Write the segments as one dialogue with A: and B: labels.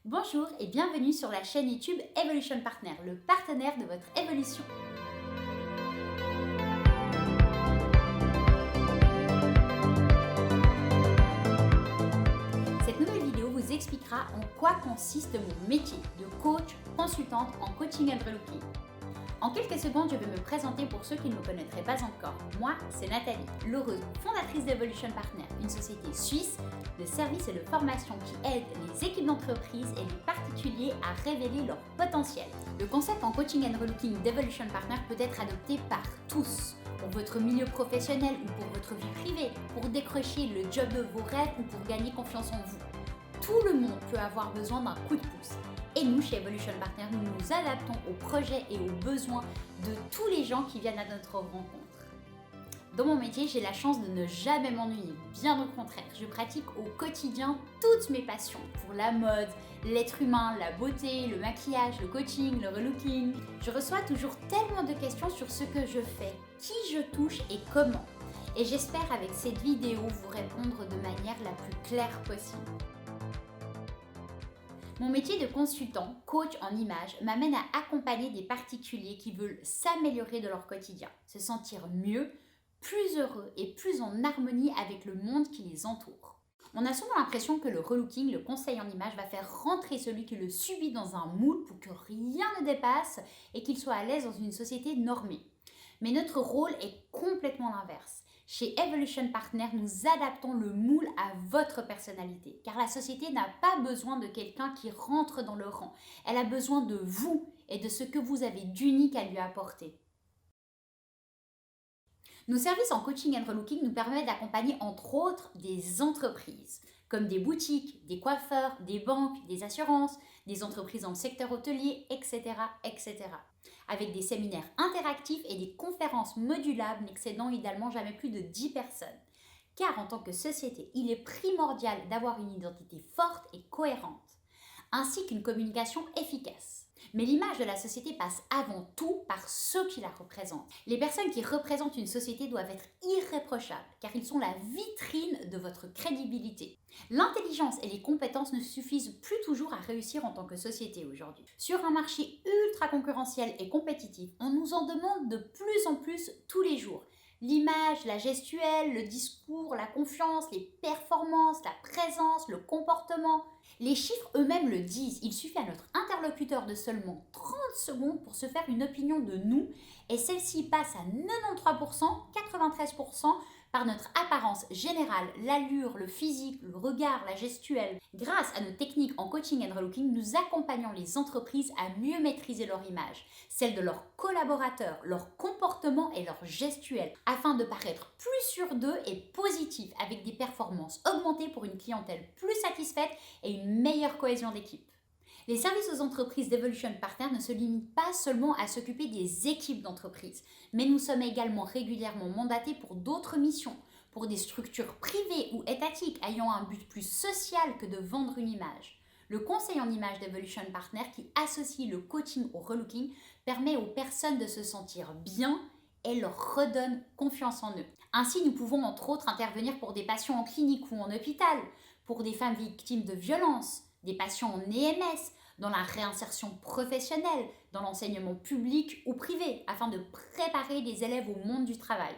A: Bonjour et bienvenue sur la chaîne YouTube Evolution Partner, le partenaire de votre évolution. Cette nouvelle vidéo vous expliquera en quoi consiste mon métier de coach consultante en coaching and relooking. En quelques secondes, je vais me présenter pour ceux qui ne me connaîtraient pas encore. Moi, c'est Nathalie, l'heureuse fondatrice d'Evolution Partner, une société suisse de services et de formation qui aide les équipes d'entreprise et les particuliers à révéler leur potentiel. Le concept en coaching and relooking d'Evolution Partner peut être adopté par tous, pour votre milieu professionnel ou pour votre vie privée, pour décrocher le job de vos rêves ou pour gagner confiance en vous. Tout le monde peut avoir besoin d'un coup de pouce. Et nous, chez Evolution Partner, nous nous adaptons aux projets et aux besoins de tous les gens qui viennent à notre rencontre. Dans mon métier, j'ai la chance de ne jamais m'ennuyer, bien au contraire. Je pratique au quotidien toutes mes passions pour la mode, l'être humain, la beauté, le maquillage, le coaching, le relooking. Je reçois toujours tellement de questions sur ce que je fais, qui je touche et comment. Et j'espère avec cette vidéo vous répondre de manière la plus claire possible. Mon métier de consultant, coach en images, m'amène à accompagner des particuliers qui veulent s'améliorer de leur quotidien, se sentir mieux, plus heureux et plus en harmonie avec le monde qui les entoure. On a souvent l'impression que le relooking, le conseil en images, va faire rentrer celui qui le subit dans un moule pour que rien ne dépasse et qu'il soit à l'aise dans une société normée. Mais notre rôle est complètement l'inverse. Chez Evolution Partner, nous adaptons le moule à votre personnalité, car la société n'a pas besoin de quelqu'un qui rentre dans le rang. Elle a besoin de vous et de ce que vous avez d'unique à lui apporter. Nos services en coaching and relooking nous permettent d'accompagner entre autres des entreprises, comme des boutiques, des coiffeurs, des banques, des assurances, des entreprises dans le secteur hôtelier, etc., etc. Avec des séminaires interactifs et des conférences modulables n'excédant idéalement jamais plus de 10 personnes. Car en tant que société, il est primordial d'avoir une identité forte et cohérente, ainsi qu'une communication efficace. Mais l'image de la société passe avant tout par ceux qui la représentent. Les personnes qui représentent une société doivent être irréprochables, car ils sont la vitrine de votre crédibilité. L'intelligence et les compétences ne suffisent plus toujours à réussir en tant que société aujourd'hui. Sur un marché ultra concurrentiel et compétitif, on nous en demande de plus en plus tous les jours. L'image, la gestuelle, le discours, la confiance, les performances, la présence, le comportement. Les chiffres eux-mêmes le disent, il suffit à notre interlocuteur de seulement 30 secondes pour se faire une opinion de nous et celle-ci passe à 93%, 93% par notre apparence générale, l'allure, le physique, le regard, la gestuelle. Grâce à nos techniques en coaching and relooking, nous accompagnons les entreprises à mieux maîtriser leur image, celle de leurs collaborateurs, leur comportement et leur gestuelle, afin de paraître plus sûr d'eux et positifs avec des performances augmentées pour une clientèle plus satisfaite et une meilleure cohésion d'équipe. Les services aux entreprises d'Evolution Partner ne se limitent pas seulement à s'occuper des équipes d'entreprise, mais nous sommes également régulièrement mandatés pour d'autres missions, pour des structures privées ou étatiques ayant un but plus social que de vendre une image. Le conseil en images d'Evolution Partner, qui associe le coaching au relooking, permet aux personnes de se sentir bien et leur redonne confiance en eux. Ainsi, nous pouvons entre autres intervenir pour des patients en clinique ou en hôpital, pour des femmes victimes de violences, des patients en EMS, dans la réinsertion professionnelle, dans l'enseignement public ou privé, afin de préparer les élèves au monde du travail.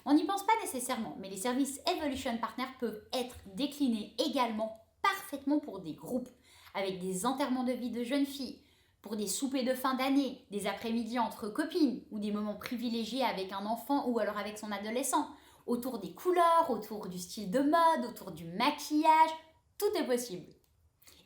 A: On n'y pense pas nécessairement, mais les services Evolution Partner peuvent être déclinés également parfaitement pour des groupes, avec des enterrements de vie de jeunes filles, pour des soupers de fin d'année, des après-midi entre copines, ou des moments privilégiés avec un enfant ou alors avec son adolescent, autour des couleurs, autour du style de mode, autour du maquillage, tout est possible.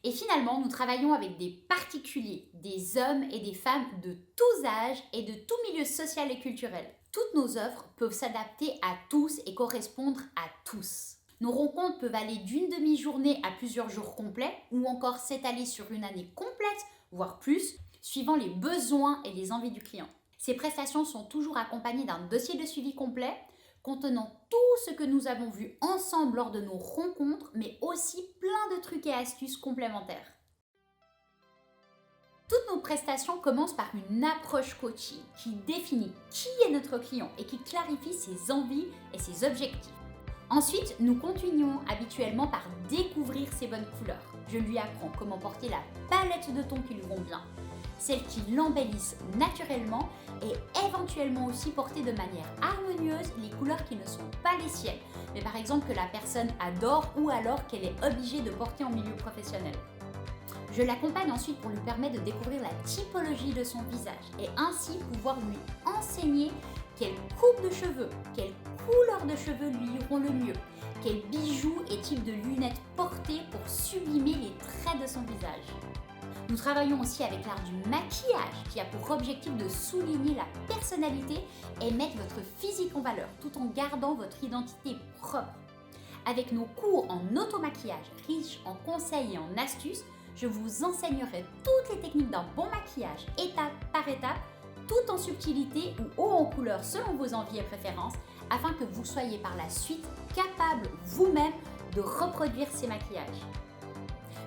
A: Et finalement, nous travaillons avec des particuliers, des hommes et des femmes de tous âges et de tout milieu social et culturel. Toutes nos offres peuvent s'adapter à tous et correspondre à tous. Nos rencontres peuvent aller d'une demi-journée à plusieurs jours complets ou encore s'étaler sur une année complète, voire plus, suivant les besoins et les envies du client. Ces prestations sont toujours accompagnées d'un dossier de suivi complet, contenant tout ce que nous avons vu ensemble lors de nos rencontres, mais aussi plein de trucs et astuces complémentaires. Toutes nos prestations commencent par une approche coaching qui définit qui est notre client et qui clarifie ses envies et ses objectifs. Ensuite, nous continuons habituellement par découvrir ses bonnes couleurs. Je lui apprends comment porter la palette de tons qui lui vont bien, celles qui l'embellissent naturellement et éventuellement aussi porter de manière harmonieuse les couleurs qui ne sont pas les siennes, mais par exemple que la personne adore ou alors qu'elle est obligée de porter en milieu professionnel. Je l'accompagne ensuite pour lui permettre de découvrir la typologie de son visage et ainsi pouvoir lui enseigner quelle coupe de cheveux, quelle couleur de cheveux lui iront le mieux, quels bijoux et type de lunettes porter pour sublimer les traits de son visage. Nous travaillons aussi avec l'art du maquillage qui a pour objectif de souligner la personnalité et mettre votre physique en valeur tout en gardant votre identité propre. Avec nos cours en automaquillage riches en conseils et en astuces, je vous enseignerai toutes les techniques d'un bon maquillage étape par étape, tout en subtilité ou haut en couleur selon vos envies et préférences, afin que vous soyez par la suite capable vous-même de reproduire ces maquillages.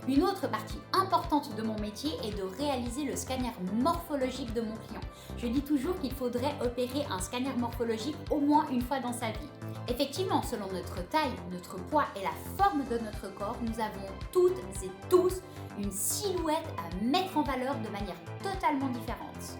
A: Une autre partie importante de mon métier est de réaliser le scanner morphologique de mon client. Je dis toujours qu'il faudrait opérer un scanner morphologique au moins une fois dans sa vie. Effectivement, selon notre taille, notre poids et la forme de notre corps, nous avons toutes et tous une silhouette à mettre en valeur de manière totalement différente.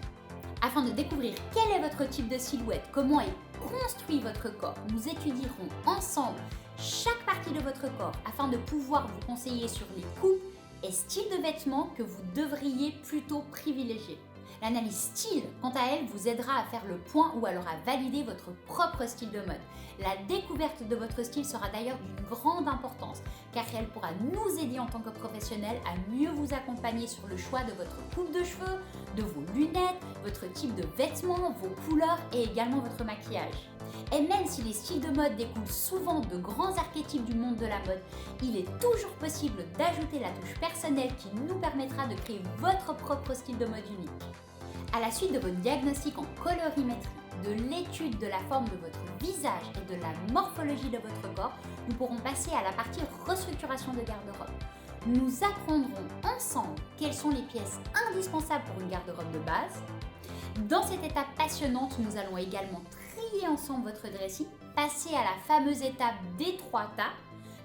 A: Afin de découvrir quel est votre type de silhouette, comment est construit votre corps, nous étudierons ensemble chaque partie de votre corps afin de pouvoir vous conseiller sur les coupes et styles de vêtements que vous devriez plutôt privilégier. L'analyse style, quant à elle, vous aidera à faire le point ou alors à valider votre propre style de mode. La découverte de votre style sera d'ailleurs d'une grande importance car elle pourra nous aider en tant que professionnels à mieux vous accompagner sur le choix de votre coupe de cheveux, de vos lunettes, votre type de vêtements, vos couleurs et également votre maquillage. Et même si les styles de mode découlent souvent de grands archétypes du monde de la mode, il est toujours possible d'ajouter la touche personnelle qui nous permettra de créer votre propre style de mode unique. À la suite de votre diagnostic en colorimétrie, de l'étude de la forme de votre visage et de la morphologie de votre corps, nous pourrons passer à la partie restructuration de garde-robe. Nous apprendrons ensemble quelles sont les pièces indispensables pour une garde-robe de base. Dans cette étape passionnante, nous allons également trier ensemble votre dressing, passer à la fameuse étape des 3 tas.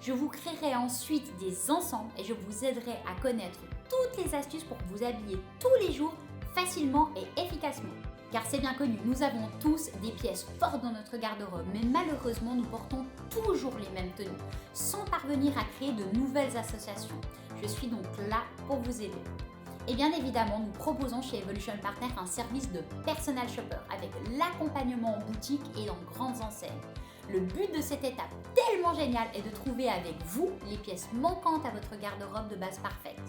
A: Je vous créerai ensuite des ensembles et je vous aiderai à connaître toutes les astuces pour vous habiller tous les jours facilement et efficacement. Car c'est bien connu, nous avons tous des pièces fortes dans notre garde-robe, mais malheureusement nous portons toujours les mêmes tenues, sans parvenir à créer de nouvelles associations. Je suis donc là pour vous aider. Et bien évidemment, nous proposons chez Evolution Partner un service de personal shopper avec l'accompagnement en boutique et dans grandes enseignes. Le but de cette étape tellement géniale est de trouver avec vous les pièces manquantes à votre garde-robe de base parfaite.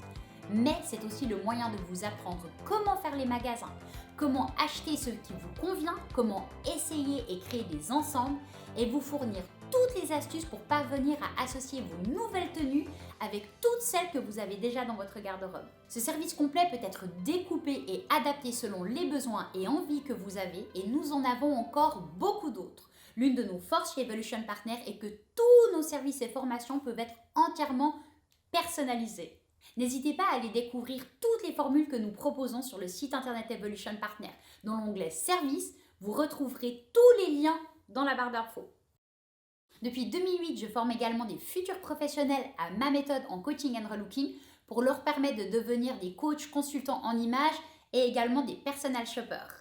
A: Mais c'est aussi le moyen de vous apprendre comment faire les magasins, comment acheter ce qui vous convient, comment essayer et créer des ensembles et vous fournir toutes les astuces pour parvenir à associer vos nouvelles tenues avec toutes celles que vous avez déjà dans votre garde-robe. Ce service complet peut être découpé et adapté selon les besoins et envies que vous avez et nous en avons encore beaucoup d'autres. L'une de nos forces chez Evolution Partner est que tous nos services et formations peuvent être entièrement personnalisés. N'hésitez pas à aller découvrir toutes les formules que nous proposons sur le site internet Evolution Partner. Dans l'onglet Services, vous retrouverez tous les liens dans la barre d'infos. Depuis 2008, je forme également des futurs professionnels à ma méthode en coaching and relooking pour leur permettre de devenir des coachs consultants en images et également des personal shoppers.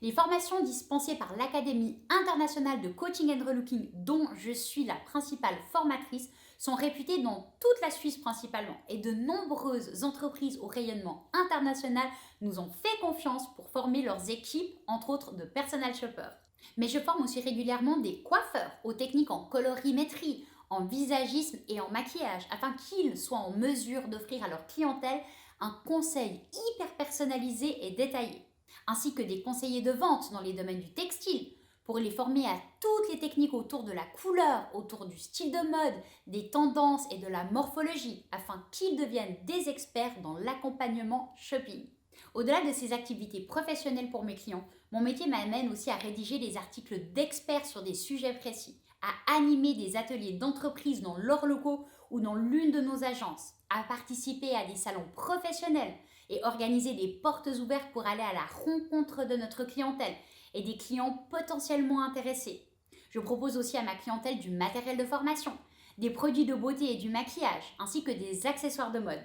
A: Les formations dispensées par l'Académie internationale de coaching and relooking, dont je suis la principale formatrice, sont réputées dans toute la Suisse principalement et de nombreuses entreprises au rayonnement international nous ont fait confiance pour former leurs équipes, entre autres de personal shoppers. Mais je forme aussi régulièrement des coiffeurs aux techniques en colorimétrie, en visagisme et en maquillage afin qu'ils soient en mesure d'offrir à leur clientèle un conseil hyper personnalisé et détaillé, ainsi que des conseillers de vente dans les domaines du textile pour les former à toutes les techniques autour de la couleur, autour du style de mode, des tendances et de la morphologie afin qu'ils deviennent des experts dans l'accompagnement shopping. Au-delà de ces activités professionnelles pour mes clients, mon métier m'amène aussi à rédiger des articles d'experts sur des sujets précis, à animer des ateliers d'entreprise dans leurs locaux ou dans l'une de nos agences, à participer à des salons professionnels et organiser des portes ouvertes pour aller à la rencontre de notre clientèle et des clients potentiellement intéressés. Je propose aussi à ma clientèle du matériel de formation, des produits de beauté et du maquillage, ainsi que des accessoires de mode.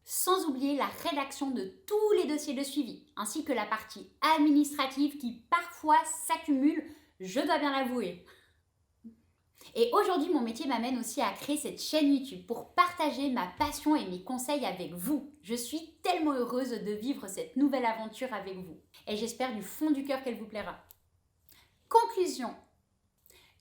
A: Sans oublier la rédaction de tous les dossiers de suivi, ainsi que la partie administrative qui parfois s'accumule, je dois bien l'avouer. Et aujourd'hui, mon métier m'amène aussi à créer cette chaîne YouTube pour partager ma passion et mes conseils avec vous. Je suis tellement heureuse de vivre cette nouvelle aventure avec vous. Et j'espère du fond du cœur qu'elle vous plaira. Conclusion.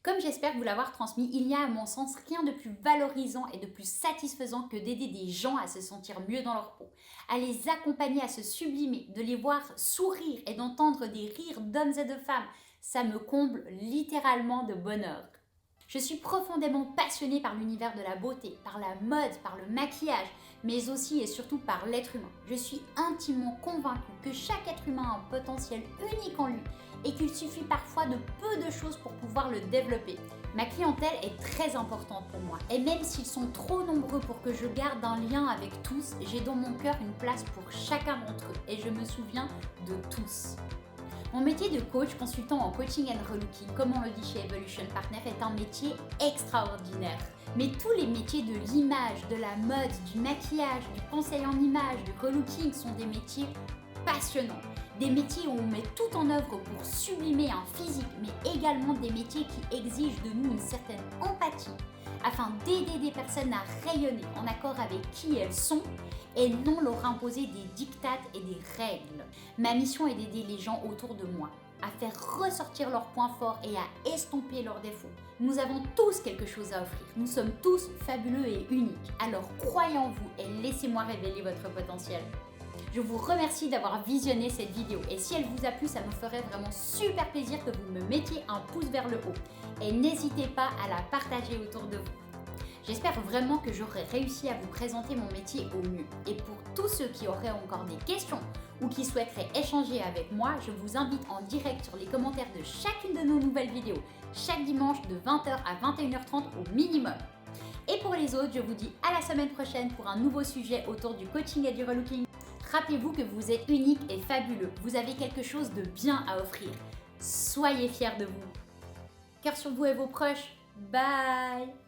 A: Comme j'espère vous l'avoir transmis, il n'y a à mon sens rien de plus valorisant et de plus satisfaisant que d'aider des gens à se sentir mieux dans leur peau, à les accompagner à se sublimer, de les voir sourire et d'entendre des rires d'hommes et de femmes. Ça me comble littéralement de bonheur. Je suis profondément passionnée par l'univers de la beauté, par la mode, par le maquillage, mais aussi et surtout par l'être humain. Je suis intimement convaincue que chaque être humain a un potentiel unique en lui et qu'il suffit parfois de peu de choses pour pouvoir le développer. Ma clientèle est très importante pour moi et même s'ils sont trop nombreux pour que je garde un lien avec tous, j'ai dans mon cœur une place pour chacun d'entre eux et je me souviens de tous. Mon métier de coach, consultant en coaching and relooking, comme on le dit chez Evolution Partner, est un métier extraordinaire. Mais tous les métiers de l'image, de la mode, du maquillage, du conseil en image, du relooking sont des métiers passionnants. Des métiers où on met tout en œuvre pour sublimer un physique, mais également des métiers qui exigent de nous une certaine empathie afin d'aider des personnes à rayonner en accord avec qui elles sont et non leur imposer des dictats et des règles. Ma mission est d'aider les gens autour de moi à faire ressortir leurs points forts et à estomper leurs défauts. Nous avons tous quelque chose à offrir. Nous sommes tous fabuleux et uniques. Alors croyez en vous et laissez-moi révéler votre potentiel. Je vous remercie d'avoir visionné cette vidéo et si elle vous a plu, ça me ferait vraiment super plaisir que vous me mettiez un pouce vers le haut et n'hésitez pas à la partager autour de vous. J'espère vraiment que j'aurai réussi à vous présenter mon métier au mieux. Et pour tous ceux qui auraient encore des questions ou qui souhaiteraient échanger avec moi, je vous invite en direct sur les commentaires de chacune de nos nouvelles vidéos, chaque dimanche de 20h à 21h30 au minimum. Et pour les autres, je vous dis à la semaine prochaine pour un nouveau sujet autour du coaching et du relooking. Rappelez-vous que vous êtes unique et fabuleux. Vous avez quelque chose de bien à offrir. Soyez fiers de vous. Cœur sur vous et vos proches. Bye!